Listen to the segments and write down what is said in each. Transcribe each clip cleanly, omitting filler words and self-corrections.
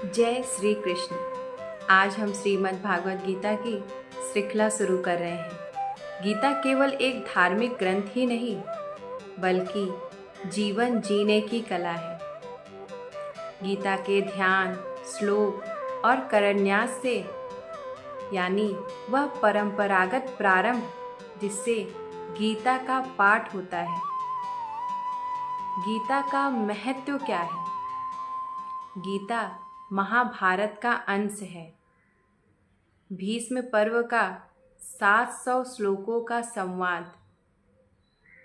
जय श्री कृष्ण। आज हम श्रीमद् भागवत गीता की श्रृंखला शुरू कर रहे हैं। गीता केवल एक धार्मिक ग्रंथ ही नहीं, बल्कि जीवन जीने की कला है। गीता के ध्यान, श्लोक और करन्यास से, यानी वह परंपरागत प्रारंभ जिससे गीता का पाठ होता है। गीता का महत्व क्या है? गीता महाभारत का अंश है। भीष्म पर्व का 700 श्लोकों का संवाद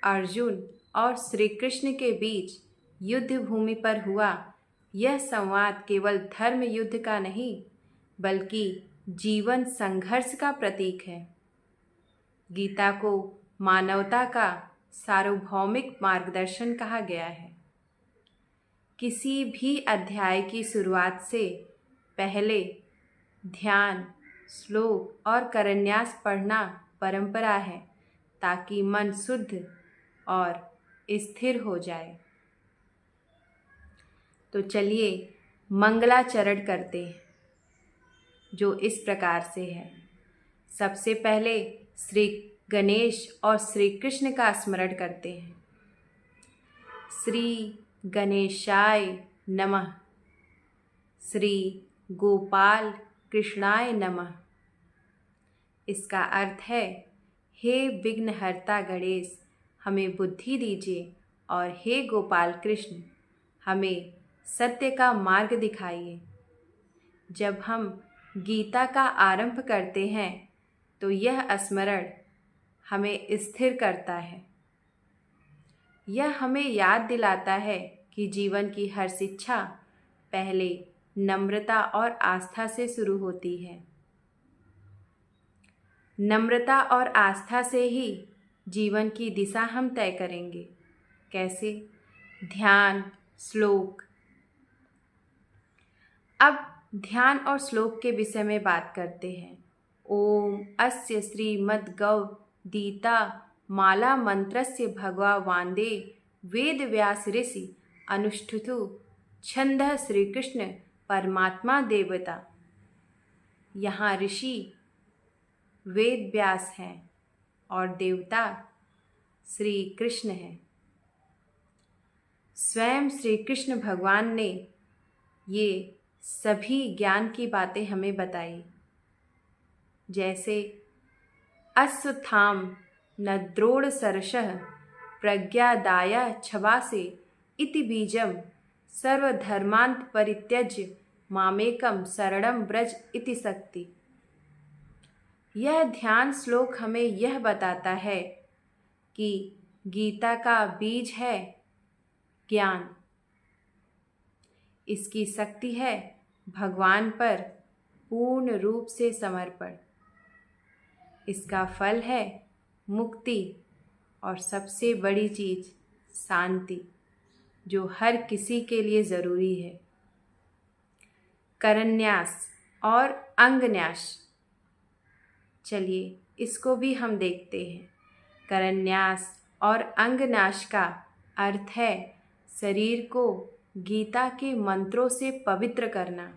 अर्जुन और श्री कृष्ण के बीच युद्ध भूमि पर हुआ। यह संवाद केवल धर्म युद्ध का नहीं, बल्कि जीवन संघर्ष का प्रतीक है। गीता को मानवता का सार्वभौमिक मार्गदर्शन कहा गया है। किसी भी अध्याय की शुरुआत से पहले ध्यान, श्लोक और करन्यास पढ़ना परंपरा है, ताकि मन शुद्ध और स्थिर हो जाए। तो चलिए मंगलाचरण करते हैं, जो इस प्रकार से है। सबसे पहले श्री गणेश और श्री कृष्ण का स्मरण करते हैं। श्री गणेशाय नमः। श्री गोपाल कृष्णाय नमः। इसका अर्थ है, हे विघ्नहर्ता गणेश, हमें बुद्धि दीजिए, और हे गोपाल कृष्ण, हमें सत्य का मार्ग दिखाइए। जब हम गीता का आरंभ करते हैं तो यह स्मरण हमें स्थिर करता है। यह हमें याद दिलाता है कि जीवन की हर शिक्षा पहले नम्रता और आस्था से शुरू होती है। नम्रता और आस्था से ही जीवन की दिशा हम तय करेंगे। कैसे? ध्यान, श्लोक। अब ध्यान और श्लोक के विषय में बात करते हैं। ओम अस्य श्रीमद्गवद्गीता माला मंत्रस्य भगवा वांदे वेद व्यास ऋषि अनुष्ठुतु छंदः श्री कृष्ण परमात्मा देवता। यहाँ ऋषि वेद व्यास हैं और देवता श्री कृष्ण हैं। स्वयं श्री कृष्ण भगवान ने ये सभी ज्ञान की बातें हमें बताई, जैसे अश्वत्थाम न द्रोण सरसः प्रज्ञादाय छवासे इति बीजम सर्वधर्मांत परित्यज्य मामेकम शरणम व्रज इति शक्ति। यह ध्यान श्लोक हमें यह बताता है कि गीता का बीज है ज्ञान। इसकी शक्ति है भगवान पर पूर्ण रूप से समर्पण। इसका फल है मुक्ति, और सबसे बड़ी चीज शांति, जो हर किसी के लिए ज़रूरी है। करन्यास और अंगन्यास, चलिए इसको भी हम देखते हैं। करन्यास और अंगन्यास का अर्थ है शरीर को गीता के मंत्रों से पवित्र करना।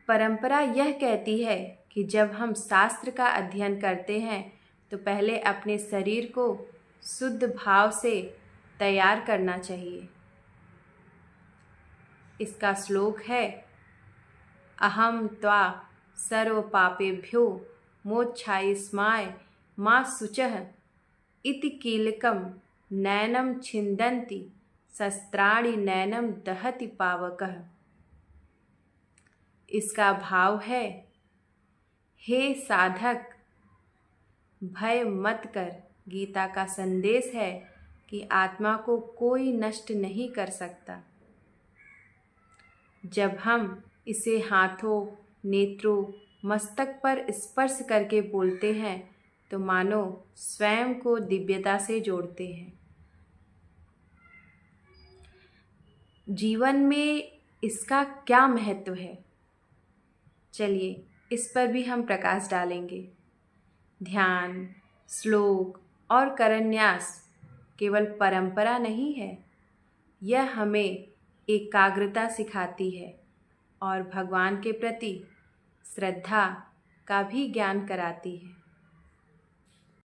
परंपरा यह कहती है कि जब हम शास्त्र का अध्ययन करते हैं तो पहले अपने शरीर को शुद्ध भाव से तैयार करना चाहिए। इसका श्लोक है, अहम त्वा सर्व पापेभ्यो मोक्षायस्माय मा शुचः इति कीलकम नैनम छिन्दन्ति शस्त्राणि नैनम दहति पावकः। इसका भाव है, हे साधक, भय मत कर। गीता का संदेश है कि आत्मा को कोई नष्ट नहीं कर सकता। जब हम इसे हाथों, नेत्रों, मस्तक पर स्पर्श करके बोलते हैं तो मानो स्वयं को दिव्यता से जोड़ते हैं। जीवन में इसका क्या महत्व है, चलिए इस पर भी हम प्रकाश डालेंगे। ध्यान, श्लोक और करन्यास केवल परंपरा नहीं है, यह हमें एकाग्रता सिखाती है और भगवान के प्रति श्रद्धा का भी ज्ञान कराती है।